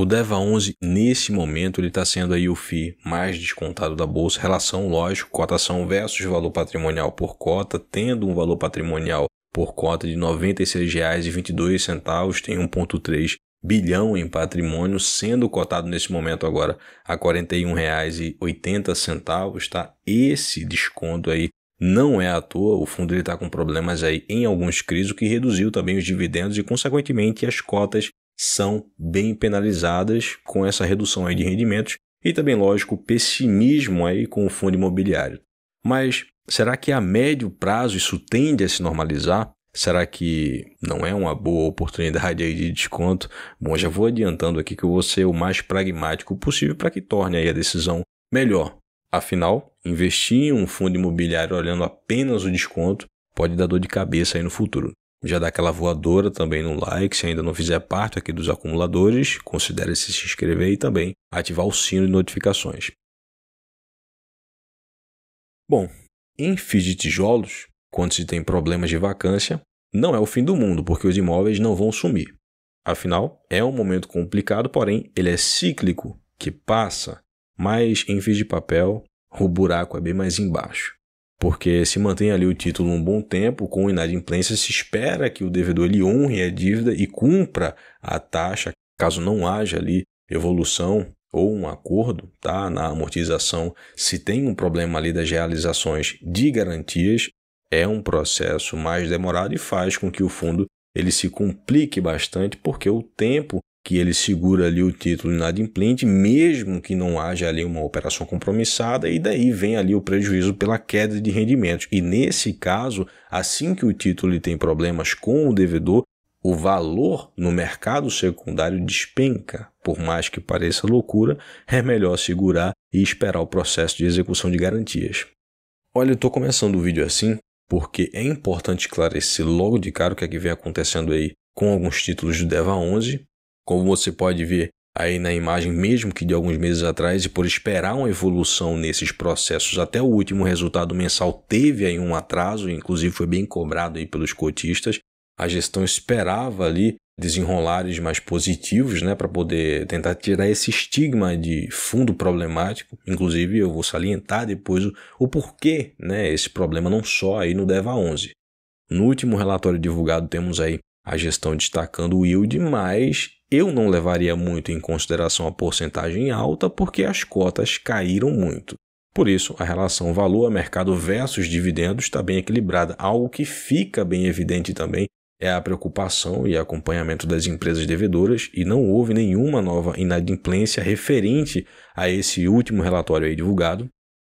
O DEVA 11, nesse momento, ele está sendo aí o FII mais descontado da Bolsa. Relação, lógico, cotação versus valor patrimonial por cota, tendo um valor patrimonial por cota de R$ 96,22, tem 1,3 bilhão em patrimônio, sendo cotado nesse momento agora a R$ 41,80, tá? Esse desconto aí não é à toa, o fundo está com problemas aí em alguns CRIs, o que reduziu também os dividendos e, consequentemente, as cotas são bem penalizadas com essa redução aí de rendimentos e também, lógico, pessimismo aí com o fundo imobiliário. Mas será que a médio prazo isso tende a se normalizar? Será que não é uma boa oportunidade aí de desconto? Bom, já vou adiantando aqui que eu vou ser o mais pragmático possível para que torne aí a decisão melhor. Afinal, investir em um fundo imobiliário olhando apenas o desconto pode dar dor de cabeça aí no futuro. Já dá aquela voadora também no like, se ainda não fizer parte aqui dos acumuladores, considere se inscrever e também ativar o sino de notificações. Bom, em FIIs de tijolos, quando se tem problemas de vacância, não é o fim do mundo, porque os imóveis não vão sumir. Afinal, é um momento complicado, porém, ele é cíclico, que passa, mas em FIIs de papel, o buraco é bem mais embaixo. Porque se mantém ali o título um bom tempo, com inadimplência, se espera que o devedor ele honre a dívida e cumpra a taxa, caso não haja ali evolução ou um acordo, tá? Na amortização, se tem um problema ali das realizações de garantias, é um processo mais demorado e faz com que o fundo ele se complique bastante, porque o tempo que ele segura ali o título inadimplente, mesmo que não haja ali uma operação compromissada, e daí vem ali o prejuízo pela queda de rendimentos. E nesse caso, assim que o título tem problemas com o devedor, o valor no mercado secundário despenca. Por mais que pareça loucura, é melhor segurar e esperar o processo de execução de garantias. Olha, eu estou começando o vídeo assim porque é importante esclarecer logo de cara o que é que vem acontecendo aí com alguns títulos do DEVA 11. Como você pode ver aí na imagem, mesmo que de alguns meses atrás, e por esperar uma evolução nesses processos, até o último resultado mensal teve aí um atraso, inclusive foi bem cobrado aí pelos cotistas. A gestão esperava ali desenrolares mais positivos, né, para poder tentar tirar esse estigma de fundo problemático. Inclusive, eu vou salientar depois o porquê, né, esse problema não só aí no DEVA 11. No último relatório divulgado temos aí a gestão destacando o yield, mas eu não levaria muito em consideração a porcentagem alta porque as cotas caíram muito. Por isso, a relação valor a mercado versus dividendos está bem equilibrada. Algo que fica bem evidente também é a preocupação e acompanhamento das empresas devedoras e não houve nenhuma nova inadimplência referente a esse último relatório aí divulgado.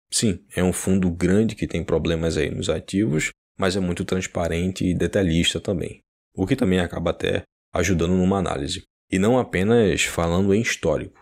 Sim, é um fundo grande que tem problemas aí nos ativos, mas é muito transparente e detalhista também, o que também acaba até ajudando numa análise. E não apenas falando em histórico.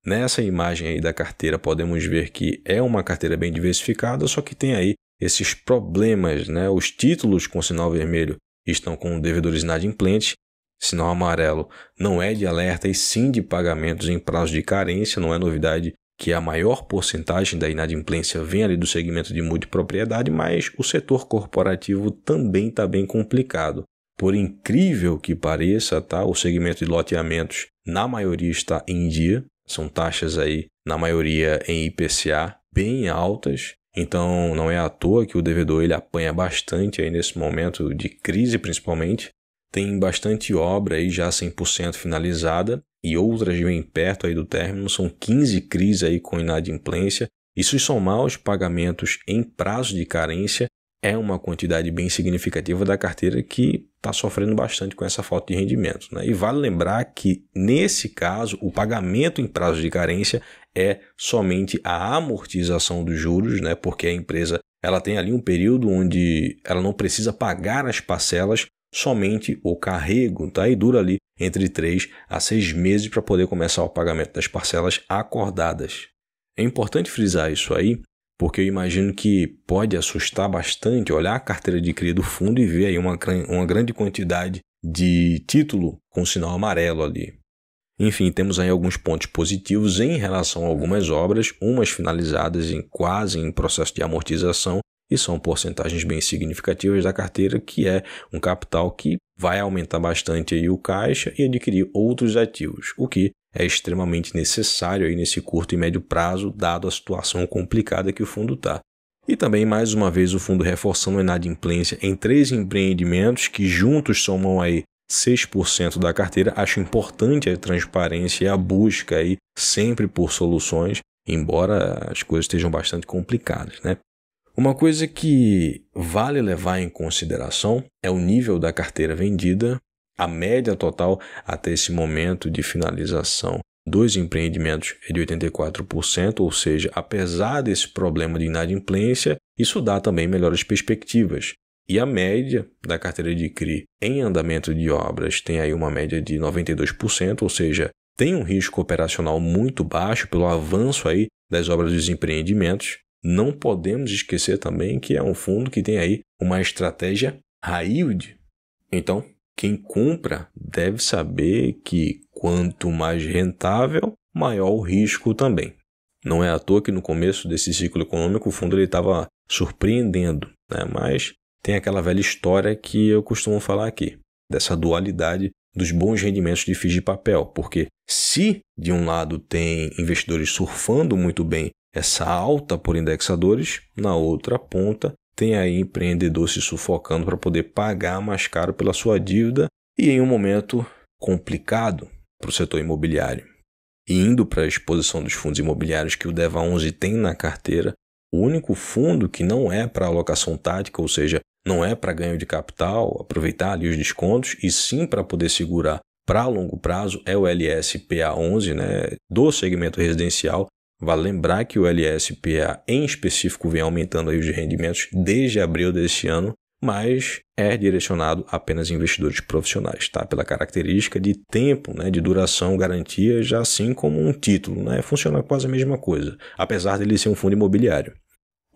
Nessa imagem aí da carteira podemos ver que é uma carteira bem diversificada, só que tem aí esses problemas, né? Os títulos com sinal vermelho estão com devedores inadimplentes, sinal amarelo não é de alerta e sim de pagamentos em prazo de carência. Não é novidade que a maior porcentagem da inadimplência vem ali do segmento de multipropriedade, mas o setor corporativo também está bem complicado. Por incrível que pareça, tá? O segmento de loteamentos, na maioria, está em dia. São taxas aí, na maioria, em IPCA bem altas. Então, não é à toa que o devedor ele apanha bastante aí nesse momento de crise, principalmente. Tem bastante obra aí já 100% finalizada e outras bem perto aí do término. São 15 CRIs aí com inadimplência. E se somar os pagamentos em prazo de carência, é uma quantidade bem significativa da carteira que está sofrendo bastante com essa falta de rendimento, né? E vale lembrar que, nesse caso, o pagamento em prazo de carência é somente a amortização dos juros, né? Porque a empresa ela tem ali um período onde ela não precisa pagar as parcelas, somente o carrego, tá? E dura ali entre 3 a 6 meses para poder começar o pagamento das parcelas acordadas. É importante frisar isso aí, porque eu imagino que pode assustar bastante olhar a carteira de CRI do fundo e ver aí uma grande quantidade de título com sinal amarelo ali. Enfim, temos aí alguns pontos positivos em relação a algumas obras, umas finalizadas quase em processo de amortização, e são porcentagens bem significativas da carteira, que é um capital que vai aumentar bastante aí o caixa e adquirir outros ativos, o que é extremamente necessário aí nesse curto e médio prazo, dado a situação complicada que o fundo está. E também, mais uma vez, o fundo reforçando a inadimplência em 3 empreendimentos que juntos somam aí 6% da carteira. Acho importante a transparência e a busca aí sempre por soluções, embora as coisas estejam bastante complicadas, né? Uma coisa que vale levar em consideração é o nível da carteira vendida, a média total até esse momento de finalização dos empreendimentos é de 84%, ou seja, apesar desse problema de inadimplência, isso dá também melhores perspectivas. E a média da carteira de CRI em andamento de obras tem aí uma média de 92%, ou seja, tem um risco operacional muito baixo pelo avanço aí das obras dos empreendimentos. Não podemos esquecer também que é um fundo que tem aí uma estratégia high yield. Então, quem compra deve saber que quanto mais rentável, maior o risco também. Não é à toa que no começo desse ciclo econômico o fundo estava surpreendendo, né? Mas tem aquela velha história que eu costumo falar aqui, dessa dualidade dos bons rendimentos de FIIs de papel, porque se de um lado tem investidores surfando muito bem essa alta por indexadores, na outra ponta tem aí empreendedor se sufocando para poder pagar mais caro pela sua dívida e em um momento complicado para o setor imobiliário. E indo para a exposição dos fundos imobiliários que o DEVA11 tem na carteira, o único fundo que não é para alocação tática, ou seja, não é para ganho de capital, aproveitar ali os descontos, e sim para poder segurar para longo prazo, é o LSPA11, né, do segmento residencial. Vale lembrar que o LSPA em específico vem aumentando aí os rendimentos desde abril deste ano, mas é direcionado apenas a investidores profissionais, tá? Pela característica de tempo, né, de duração, garantia, já assim como um título, né? Funciona quase a mesma coisa, apesar dele ser um fundo imobiliário.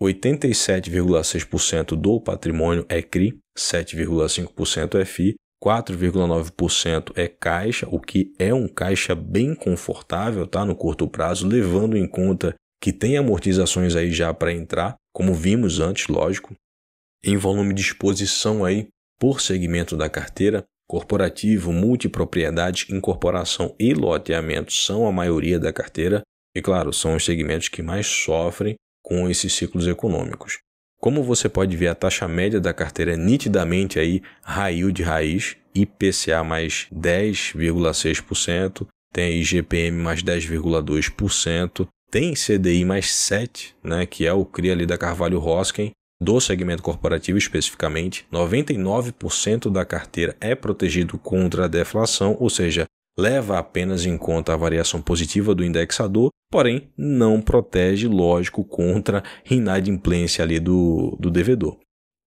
87,6% do patrimônio é CRI, 7,5% é FI, 4,9% é caixa, o que é um caixa bem confortável, tá, no curto prazo, levando em conta que tem amortizações aí já para entrar, como vimos antes, lógico. Em volume de exposição aí por segmento da carteira, corporativo, multipropriedade, incorporação e loteamento são a maioria da carteira e, claro, são os segmentos que mais sofrem com esses ciclos econômicos. Como você pode ver, a taxa média da carteira é nitidamente aí high yield raiz, IPCA mais 10,6%, tem aí IGPM mais 10,2%, tem CDI mais 7%, né, que é o CRI ali da Carvalho Hosken, do segmento corporativo especificamente. 99% da carteira é protegido contra a deflação, ou seja, leva apenas em conta a variação positiva do indexador, porém não protege, lógico, contra a inadimplência ali do devedor.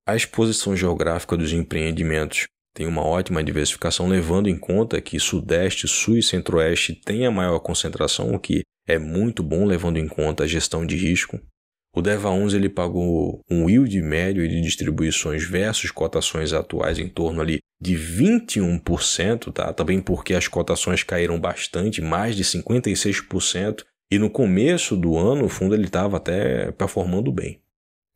A exposição geográfica dos empreendimentos tem uma ótima diversificação, levando em conta que Sudeste, Sul e Centro-Oeste têm a maior concentração, o que é muito bom, levando em conta a gestão de risco. O DEVA11 ele pagou um yield médio de distribuições versus cotações atuais em torno ali de 21%, tá? Também porque as cotações caíram bastante, mais de 56%, e no começo do ano o fundo estava até performando bem.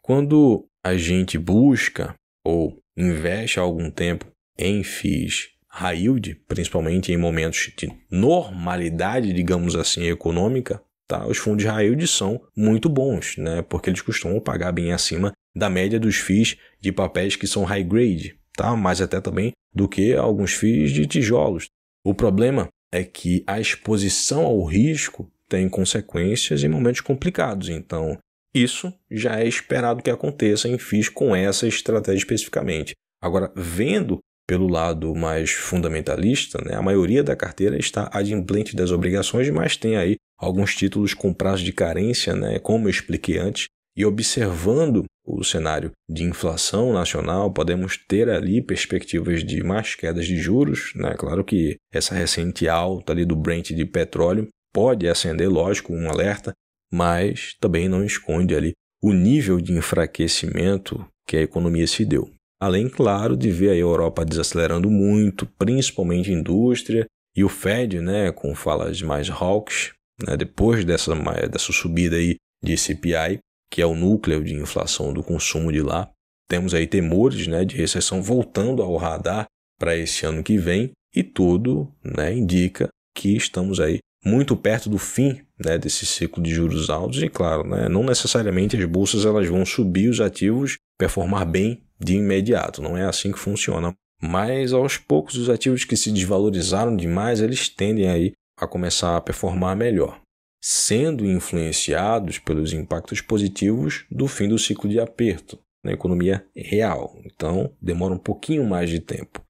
Quando a gente busca ou investe há algum tempo em FIIs high yield, principalmente em momentos de normalidade, digamos assim, econômica, tá? Os fundos high yield são muito bons, né? Porque eles costumam pagar bem acima da média dos FIIs de papéis que são high grade, tá? Mais até também do que alguns FIIs de tijolos. O problema é que a exposição ao risco tem consequências em momentos complicados, então isso já é esperado que aconteça em FIIs com essa estratégia especificamente. Agora, vendo pelo lado mais fundamentalista, né, a maioria da carteira está adimplente das obrigações, mas tem aí alguns títulos com prazo de carência, né, como eu expliquei antes, e observando o cenário de inflação nacional, podemos ter ali perspectivas de mais quedas de juros, né? Claro que essa recente alta ali do Brent de petróleo pode acender, lógico, um alerta, mas também não esconde ali o nível de enfraquecimento que a economia se deu. Além, claro, de ver a Europa desacelerando muito, principalmente a indústria, e o Fed, né, com falas mais hawkish, né, depois dessa subida aí de CPI, que é o núcleo de inflação do consumo de lá. Temos aí temores, né, de recessão voltando ao radar, para esse ano que vem e tudo, né, indica que estamos aí muito perto do fim, né, desse ciclo de juros altos e, claro, né, não necessariamente as bolsas elas vão subir, os ativos performar bem de imediato, não é assim que funciona. Mas aos poucos os ativos que se desvalorizaram demais, eles tendem aí a começar a performar melhor, sendo influenciados pelos impactos positivos do fim do ciclo de aperto na economia real. Então, demora um pouquinho mais de tempo.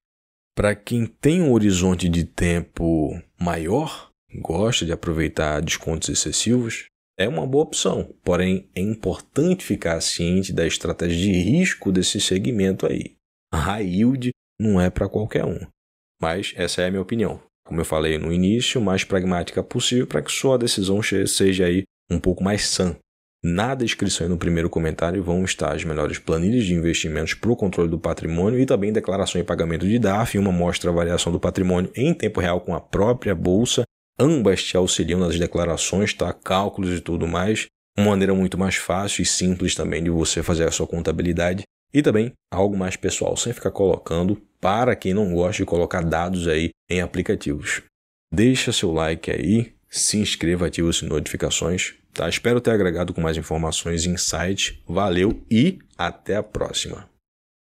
Para quem tem um horizonte de tempo maior, gosta de aproveitar descontos excessivos, é uma boa opção. Porém, é importante ficar ciente da estratégia de risco desse segmento aí. High yield não é para qualquer um. Mas essa é a minha opinião. Como eu falei no início, o mais pragmática possível para que sua decisão seja aí um pouco mais sã. Na descrição e no primeiro comentário vão estar as melhores planilhas de investimentos para o controle do patrimônio e também declaração e pagamento de DARF, uma mostra a variação do patrimônio em tempo real com a própria bolsa. Ambas te auxiliam nas declarações, tá? Cálculos e tudo mais. Uma maneira muito mais fácil e simples também de você fazer a sua contabilidade. E também algo mais pessoal, sem ficar colocando, para quem não gosta de colocar dados aí em aplicativos. Deixa seu like aí, se inscreva, ativa as notificações. Tá? Espero ter agregado com mais informações e insights. Valeu e até a próxima.